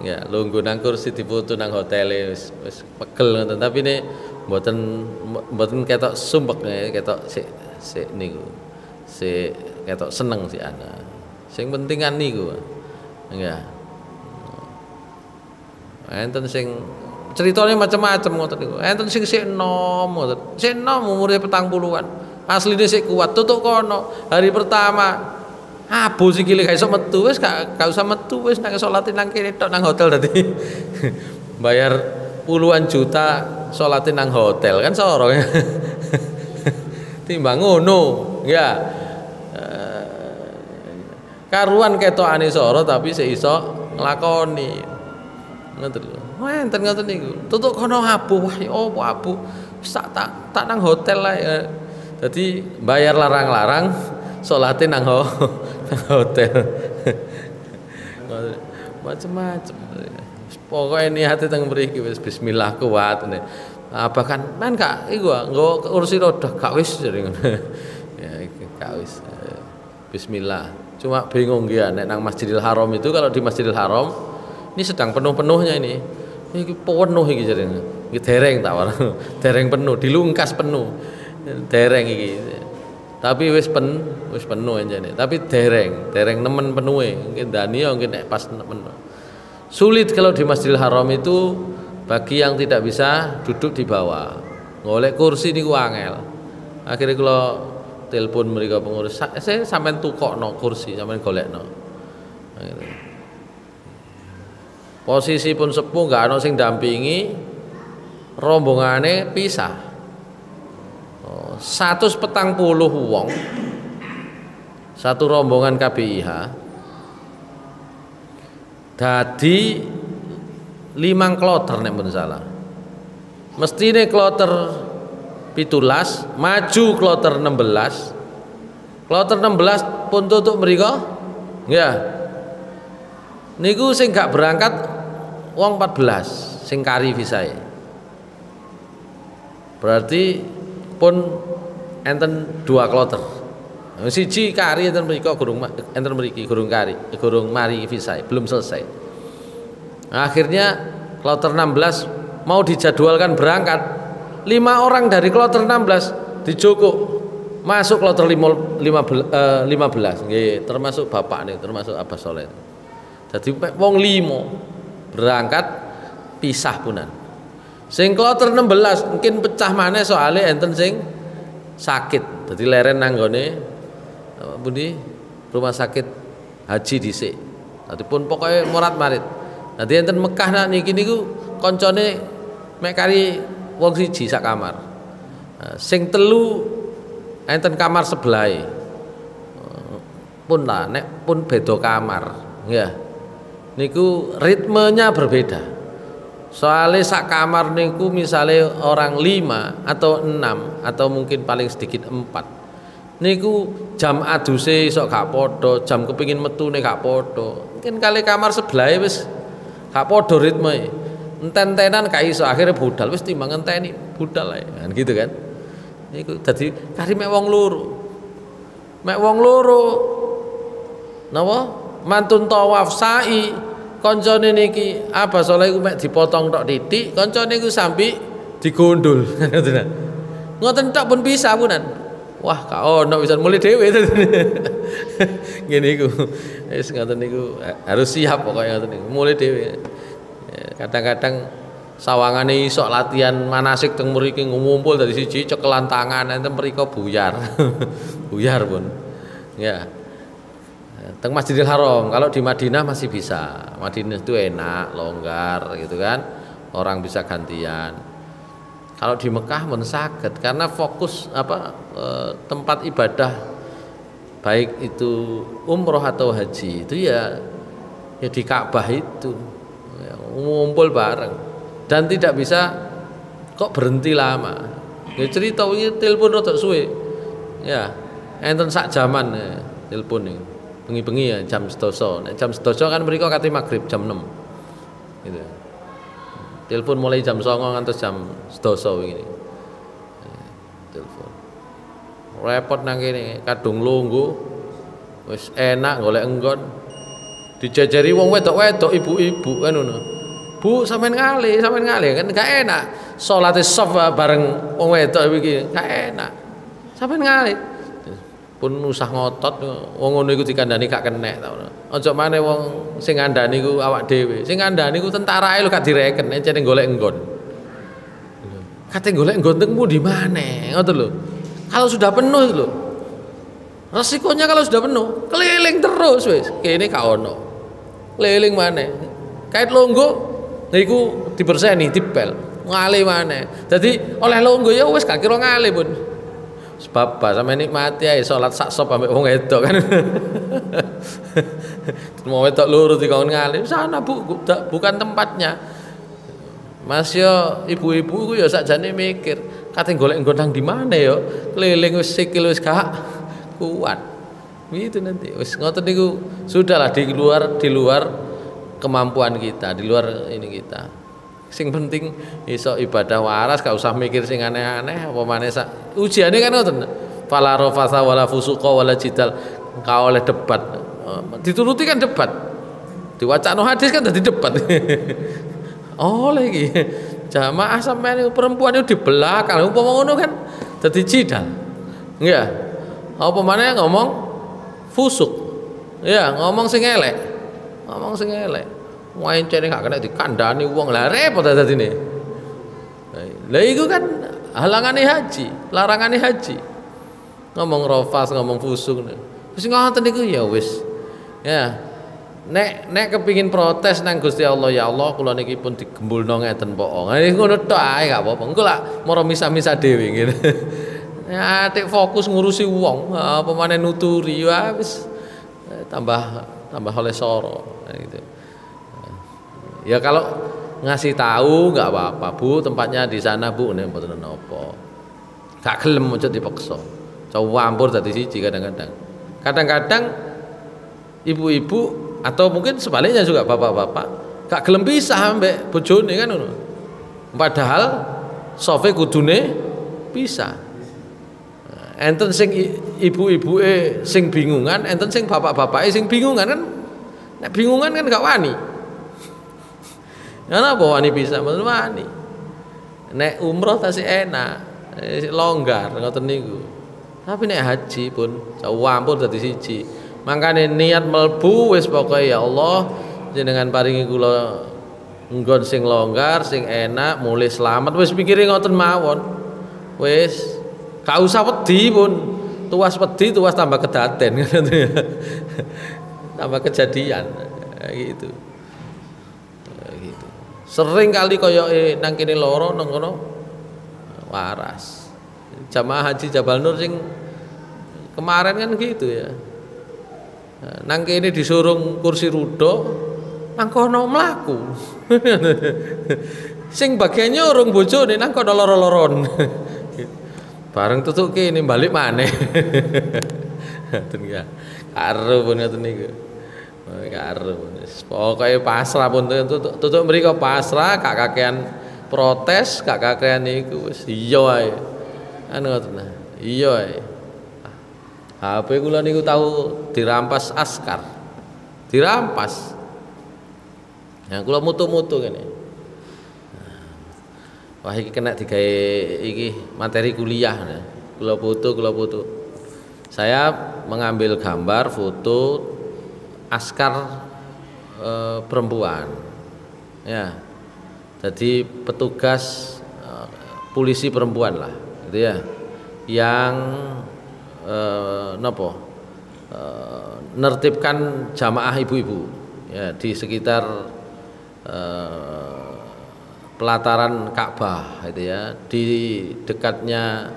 Ya, lungguh nang kursi diputu nang hotel wis pegel ngoten, tapi nek mboten ketok sumpek ketok sik niku. Sik ketok seneng sik ana. Sing pentingan niku. Ya. Enten sing ceritane macam-macam ngoten niku. Enten sing sik enom ngoten. Sik enom umure 40-an. Asline sik kuat tutuk kono. Hari pertama abu sikile gak iso metu wis gak usah metu wis nang salate nang kene tok nang hotel tadi. Bayar puluhan juta salate nang hotel kan soro. Timbang ngono ya. Karuan ketokane soro tapi sik iso nglakoni. Ngoten lho. Enten ngoten niku. Tutuk kono abu wah opo abu. Wis tak nang hotel ae. Dadi bayar larang-larang salate nang hotel. Macam-macam. Pokoknya niate teng mriki wis bismillah kuat. Bahkan kan gak iku nggo kursi roda gak wis jare ngono. Ya iki gak wis. Bismillah. Cuma bingung ya nek nang Masjidil Haram itu, kalau di Masjidil Haram ini sedang penuh-penuhnya ini. Iki penuh iki jare. Iki dereng tak war. Dereng penuh, dilungkas penuh. Dereng iki. Tapi wis penuh enjane. Tapi dereng nemen penuhe. Mungkin dani mungkin nek pas nemen. Sulit kalau di Masjidil Haram itu bagi yang tidak bisa duduk di bawah. Golek kursi niku angel. Akhirnya kalau telepon mereka pengurus, saya sampean tukokno kursi, sampean golekno. Posisi pun sepuh gak ana sing dampingi, rombongane pisah. 140 wong satu rombongan KBIH dadi 5 kloter nek mboten salah. Mestine kloter 17 maju kloter 16. Kloter 16 pun tutup mriko. Nggih. Niku sing gak berangkat wong 14 sing kari visae. Berarti pun enten 2 kloter. Siji kari enten mriko enten mriki gurung kari, gurung mari visae, belum selesai. Akhirnya kloter 16 mau dijadwalkan berangkat. 5 orang dari kloter 16 dijogok masuk kloter 15 nggih, termasuk bapak nih, termasuk Abah Soleh. Jadi wong 5 berangkat pisah punan. Sing kloter 16 mungkin pecah maneh soalnya enten sing sakit. Jadi leren nanggone pundi rumah sakit haji dhisik. Dadi pun pokoke morat-marit. Dadi enten Mekah nak niki niku koncone mek kari wong siji sak kamar. Sing telu enten kamar sebelahe. Pun lah nek pun beda kamar, ya. Niku ritmenya berbeda. Soalnya sak kamar niku misalnya orang 5 atau 6 atau mungkin paling sedikit 4. Niku jam aduse sok gak podo, jam kepingin metune gak podo. Mungkin kali kamar sebelahe wis gak podo ritme. Enten-tenan gak iso, akhirnya budal wis timbang ngenteni budal ae. Kan gitu kan. Niku dadi kari mek wong loro. Mek wong loro napa? Mantun tawaf sa'i koncone niki Abah Soleh iku mek dipotong tok titik, koncone iku sampai digondol. Ngoten tok pun bisa punan. Wah, gak ono bisa mulai dhewe. Ngene iku. Wis ngoten niku harus siap pokoknya ngoten niku. Mulai dhewe. Kadang-kadang sawangane iso latihan manasik teng mriki ngumpul dari siji cekelan tangan enten mriko buyar. Buyar pun. Ya. Teng Masjidil Haram, kalau di Madinah masih bisa. Madinah itu enak, longgar gitu kan. Orang bisa gantian. Kalau di Mekah mensaged karena fokus tempat ibadah baik itu umroh atau haji itu ya di Ka'bah itu ya, ngumpul bareng dan tidak bisa kok berhenti lama. Ya cerita iki telepon rada suwe. Ya, enten sak jaman ya, telepon ning bengi-bengi ya jam 12. Nek jam 12 kan mriko kate magrib jam 6. Gitu. Telepon mulai jam 09.00 ngantos jam 12 ini. Telepon. Repot nang kene, kadung lungguh. Wis enak golek enggon. Dijajari wong wedok-wedok, ibu-ibu kan ngono. Bu, sampean ngalih kan gak enak. Salate saf bareng wong wedok iki gak enak. Sampean ngalih. Pun usah ngotot wong ngono iku dikandani gak kenek ta ngono. Aja maneh wong sing ngandani iku awak dhewe. Sing ngandani iku tentara ae lho gak direken encene golek enggon. Kate golek enggon teng pundi maneh, ngoten lho. Kalau sudah penuh itu lho. Resikonya kalau sudah penuh, keliling terus wis. Kene gak ono. Keliling maneh. Kait longgo niku diberseni, dipel. Ngalih maneh. Dadi oleh longgo ya wis gak kira ngalih pun. Sebab sampe nikmati ae salat sak sop ambek wong wedok kan. Mau wedok loro dikon ngalih, sana Bu, bukan tempatnya. Mas yo ibu-ibu ku yo sakjane mikir, kate golek nggon nang di mana yo, keliling wis sikil wis gak kuat. Gitu nanti. Wis ngoten niku sudahlah di luar kemampuan kita, di luar ini kita. Sing penting iso ibadah waras, gak usah mikir sing aneh-aneh apa maneh sak ujiane kan ngoten. Fala rafasa wala fusuqa wala jidal, ka oleh debat. Dituruti kan debat. Diwacano hadis kan dadi debat. Oleh iki. Jamaah sampean perempuan itu di belakang, umpama ngono kan dadi jidal. Nggih. Apa maneh ngomong fusuk. Ya, ngomong sing elek. Ngomong sing elek. Wae cene gak kena dikandani wong lah repot dadine. Lah iku kan halangane haji, larangane haji. Ngomong rofas, ngomong fusuk. Wis ngoten niku ya wis. Ya. Nek kepingin protes nang Gusti Allah, ya Allah kula niki pun digembulno ngeten pok. Ngono tok ae gak apa-apa. Engko lak mara misa-misa dhewe ngene. Ya atik fokus ngurusi wong, apa maneh nuturi ya wis tambah oleh soro gitu. Ya kalau ngasih tahu nggak apa-apa, Bu, tempatnya di sana, Bu, nek mboten napa. Gak gelem aja dipaksa. Campur dadi siji kadang-kadang. Kadang-kadang ibu-ibu atau mungkin sebaliknya juga bapak-bapak gak gelem pisah ambek bojone kan ngono. Padahal sofe kudune pisah. Enten sing ibu-ibuke sing bingungan, enten sing bapak-bapake sing bingungan kan. Nek bingungan kan gak wani. Ya napa wani pisah, mboten wani. Nek umroh tasih enak, longgar ngoten niku. Tapi nek haji pun campur dadi siji. Mangkane niat mlebu wis pokoke ya Allah jenengan paringi kula nggon sing longgar, sing enak, mulih selamat wis pikire ngoten mawon. Wis gak usah wedi pun. Tuas wedi, tuas tambah kedaten tambah kejadian gitu. Gitu. Sering kali koyoke nang kene loro nang kono waras. Jamaah haji Jabal Nur sing kemarin kan gitu ya. Nang kene disuruh kursi rudo, nang kono mlaku. Sing bagiannya urung bojone nang kono loro-loron. Bareng tutuk kene balik maneh. Ngoten ya. Karo pun ngoten niku. Karo. Pokoke pasrah pun tutuk mriko pasrah, gak kakean protes, gak kakean niku wis iya ae. Anu ngoten. Iya ae. HP kula niku tahu dirampas askar. Dirampas. Nah, kula mutu-mutu kene. Wah iki kena digawe iki materi kuliah nah. Kula foto. Saya mengambil gambar foto askar perempuan. Ya. Jadi petugas polisi perempuan lah, gitu ya. Yang nertibkan jamaah ibu-ibu ya di sekitar pelataran Ka'bah itu ya, di dekatnya,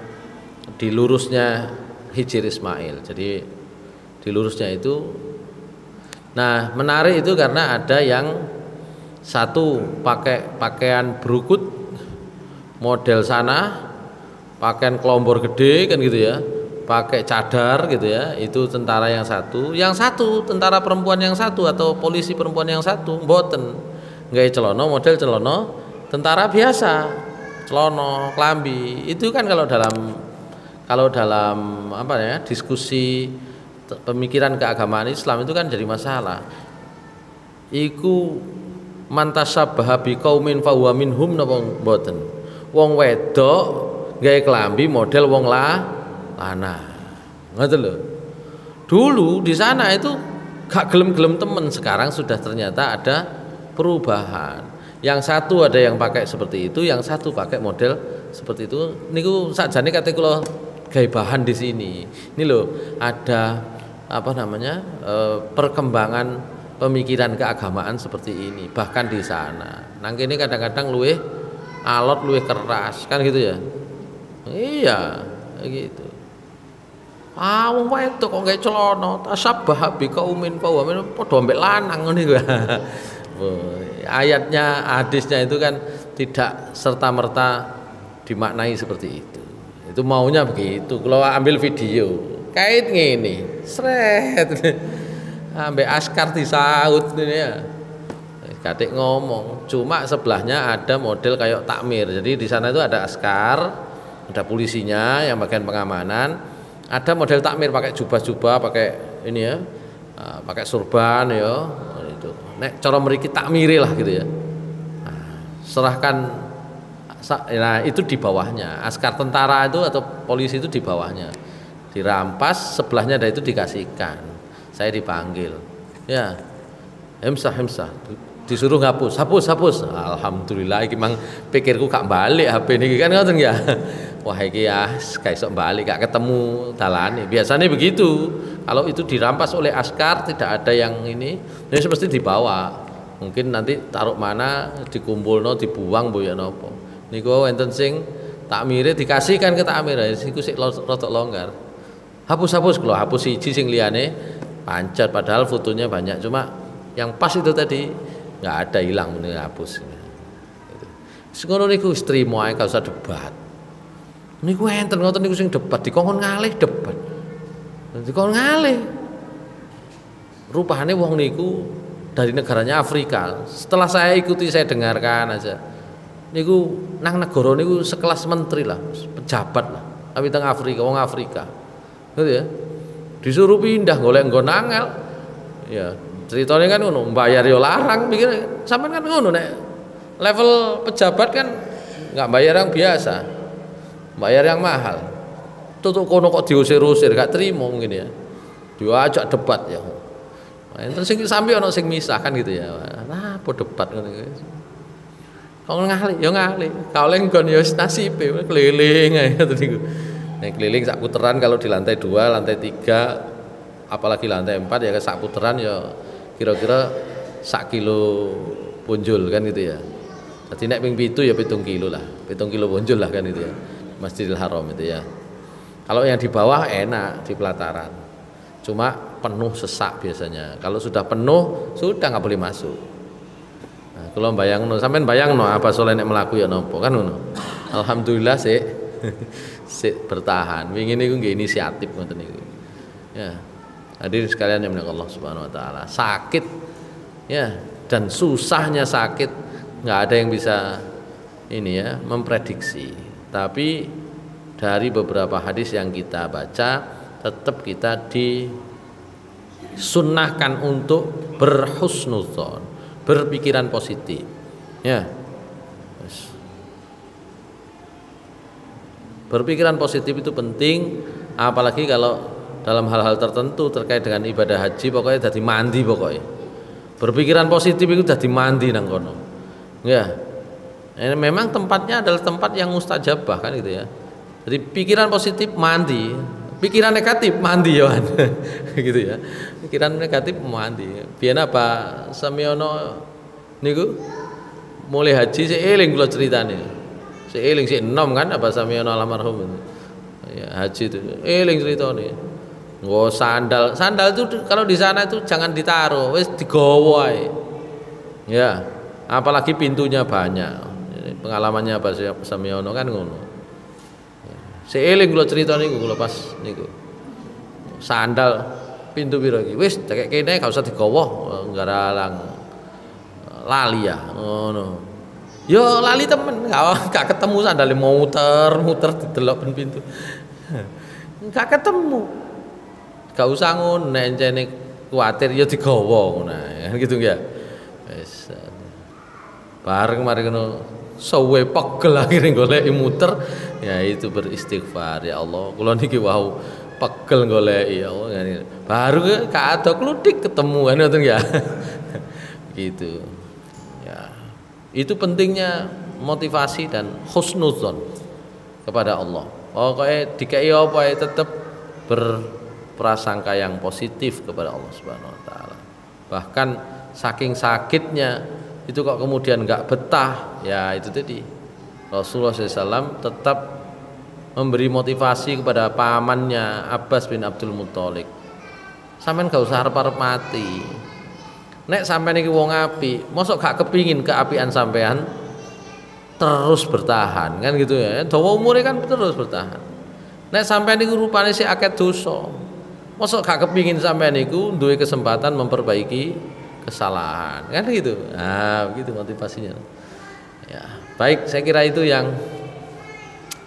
di lurusnya Hijr Ismail. Jadi di lurusnya itu, nah menarik itu karena ada yang satu pakai pakaian berukut model sana, pakaian kelombor gede kan gitu ya, pakai cadar gitu ya, itu tentara yang satu tentara perempuan yang satu atau polisi perempuan yang satu mboten nggawe celana model celana tentara biasa, celana klambi. Itu kan kalau dalam apa ya, diskusi pemikiran keagamaan Islam itu kan jadi masalah. Iku mantasabbaha biqaumin fahuwa minhum napa mboten. Wong wedok gawe klambi model wong lanang. Ngoten lho. Dulu di sana itu gak gelem-gelem temen, sekarang sudah ternyata ada perubahan. Yang satu ada yang pakai seperti itu, yang satu pakai model seperti itu. Niku sakjane kate kula gawe bahan di sini. Ini loh ada apa namanya perkembangan pemikiran keagamaan seperti ini bahkan di sana. Nang kene kadang-kadang luwih alot, luwih keras kan gitu ya. Iya, gitu. Wong wedok kok gawe celana tasabbaha biqaumin fa wa min padha ambek lanang ngene iku. Ayatnya, hadisnya itu kan tidak serta-merta dimaknai seperti itu. Itu maunya begitu. Kalau ambil video, kait ngene, sret. Ambek askar disaut ini ya. Katik ngomong, cuma sebelahnya ada model kayak takmir. Jadi di sana itu ada askar, ada polisinya yang bagian pengamanan, ada model takmir pakai jubah-jubah, pakai ini ya, pakai surban ya. Nek cara mriki takmiri lah gitu ya. Serahkan, nah itu di bawahnya askar tentara itu atau polisi itu di bawahnya dirampas, sebelahnya ada itu dikasihkan. Saya dipanggil ya, hemsah disuruh hapus. Alhamdulillah iki mang pikirku gak balik HP niki kan ngoten ya. Wah iki ya gak iso balik, gak ketemu dalane. Biasanya begitu. Kalau itu dirampas oleh askar tidak ada yang ini mesti dibawa. Mungkin nanti taruh mana, dikumpulno, dibuang bu ya napa. Niku enten sing takmire dikasihkan ke takmir iku sik rotok longgar. Hapus kalau hapus siji sing liyane pancet padahal fotonya banyak cuma yang pas itu tadi nggak ada hilang ini hapus. Sekono niku wis trimo ae gak usah debat. Niku enten ngoten niku sing debat dikongkon ngalih debat. Dikongkon ngalih. Rupane wong niku dari negaranya Afrika. Setelah saya ikuti saya dengarkan aja. Niku nang negara niku sekelas menteri lah, pejabat lah. Tapi teng Afrika, wong Afrika. Gitu ya. Disuruh pindah golek nggon angel. Ya, ceritanya kan ngono, bayar yo larang pikir sampean kan ngono nek level pejabat kan enggak bayar yang biasa. Bayar yang mahal. Tutuk kono kok diusir-usir, gak terima mungkin ya. Diajak debat ya. Enten sing sampe ana sing misah kan gitu ya. Nah, apa debat ngono iki. Kok ngalih, ya ngalih. Kaleng kon ya nasibe keliling ae ngoten niku. Nek keliling sak puteran kalau di lantai 2, lantai 3, apalagi lantai 4 ya sak puteran ya kira-kira sak kilo punjul kan gitu ya. Dadi nek ping 7 ya 7 kilo lah. 7 kilo punjul lah kan itu ya. Masjidil Haram itu ya. Kalau yang di bawah enak di pelataran. Cuma penuh sesak biasanya. Kalau sudah penuh sudah nggak boleh masuk. Kalau bayangno, sampean bayangno apa soleh nek mlaku ya napa kan ngono. Alhamdulillah sik sik bertahan. Wingi niku nggih inisiatif ngoten niku. Ya. Hadirin sekalian yang Allah Subhanahu wa taala. Sakit ya dan susahnya sakit enggak ada yang bisa ini ya memprediksi. Tapi dari beberapa hadis yang kita baca tetap kita disunnahkan untuk berhusnudzon, berpikiran positif ya. Berpikiran positif itu penting, apalagi kalau dalam hal-hal tertentu terkait dengan ibadah haji pokoknya jadi mandi pokoknya. Berpikiran positif itu jadi mandi nang kono ya. Ini memang tempatnya adalah tempat yang mustajabah kan gitu ya. Jadi pikiran positif mandi, pikiran negatif mandi ya gitu ya. Pikiran negatif mandi. Biyen apa Samiono niku mulai haji seiling kula ceritane. Seiling sik enom kan apa Samiono almarhum itu. Ya, haji itu eling ceritane. Nggo sandal. Sandal itu kalau di sana itu jangan ditaruh, wis digawa ae. Ya, apalagi pintunya banyak. Pengalamannya apa Samiono kan ngono. Seiling kula cerita niku kula pas niku. Sandal pintu piro iki? Wis cekek kene gak usah digawa, ngaralang lali ya ngono. Yo lali temen, gak ketemu sandale muter didelok ben pintu. Gak ketemu. Gak usah ngono nek encene kuwatir ya digawa ngono kan gitu ya. Wis bareng mari ngono sawe pegel akhirnya goleki muter ya itu beristighfar ya Allah kula niki wau pegel goleki ya Allah baru gak ada klutik ketemu kan ngoten ya gitu ya itu pentingnya motivasi dan husnudzon kepada Allah pokoknya dikai apa ya tetap berprasangka yang positif kepada Allah Subhanahu wa taala bahkan saking sakitnya itu kok kemudian nggak betah ya itu tadi Rasulullah SAW tetap memberi motivasi kepada pamannya Abbas bin Abdul Muthalib sampean gak usah arep-arep mati nek sampean iki wong apik mosok gak kepingin keapian sampean terus bertahan kan gitu ya dawa umure kan terus bertahan nek sampean iku rupane sik akeh dosa mosok gak kepingin sampean iku duwe kesempatan memperbaiki kesalahan kan gitu. Nah, begitu motivasinya. Ya, baik, saya kira itu yang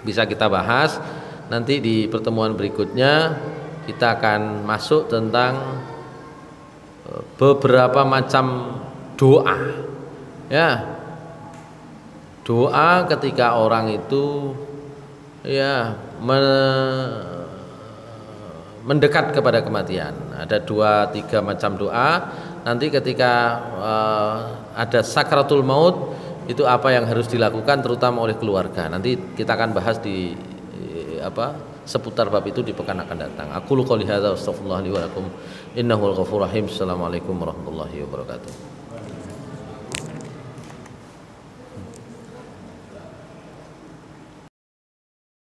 bisa kita bahas. Nanti di pertemuan berikutnya kita akan masuk tentang beberapa macam doa. Ya. Doa ketika orang itu ya mendekat kepada kematian. Ada 2-3 macam doa. Nanti ketika ada sakratul maut itu apa yang harus dilakukan terutama oleh keluarga. Nanti kita akan bahas di seputar bab itu di pekan akan datang. Aku qouli hadza astaghfirullah li wa lakum innahu al-ghafurur rahim. Assalamualaikum warahmatullahi wabarakatuh.